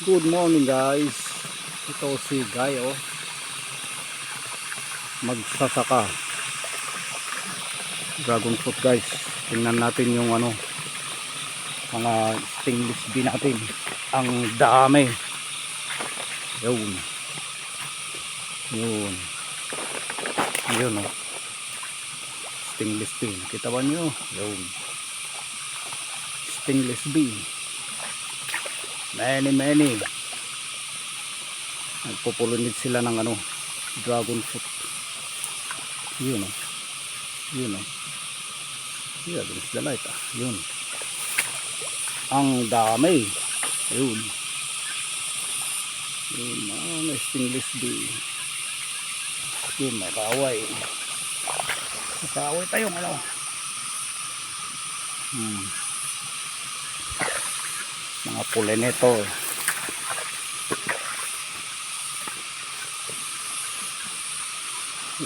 Good morning guys. Ito si Guy magsasaka dragon fruit guys. Tingnan natin yung mga stainless bee natin. Ang dami. Yun. Yun stainless bee. Nakita ba nyo? Yun. Stainless bee. Many. Nagpupulunid sila ng dragon fruit. Yun yeah, there's the light yun. Ang dami. Yun mga stainless bee. Yun, may kaway tayo mga pollinator.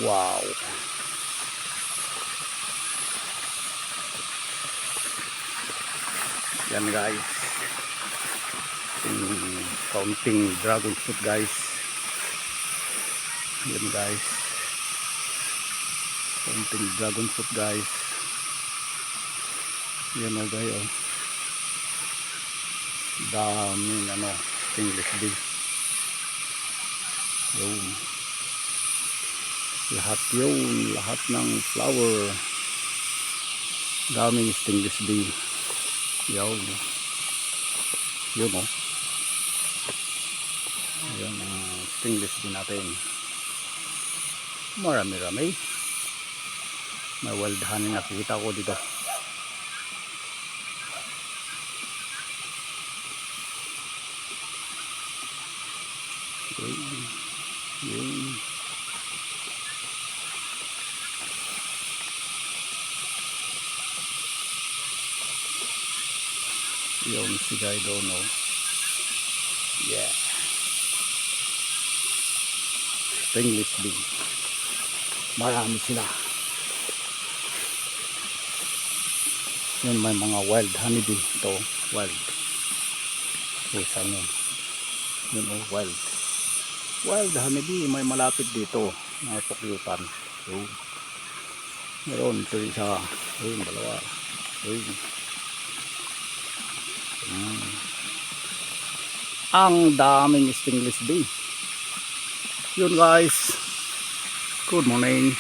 Wow. Yan guys. Counting dragon fruit guys. Yan guys. Counting dragon fruit guys. Yan guys daming stainless bee. Yun. Lahat ng flower daming stainless bee. Yun yan ang stainless bee natin. Marami may wild honey nakikita ko dito. Yun. Yun si Guy Dono. Yeah. Stainless bee. Marami sila. Yun, may mga wild honeybee. Ito, wild. Saan yun? Yun wild honeybee. May malapit dito. Mga pukyutan. Yun. Meron. Ito isa. Yun, dalawa. Yun. Ang daming stainless bee. Yun guys. Good morning.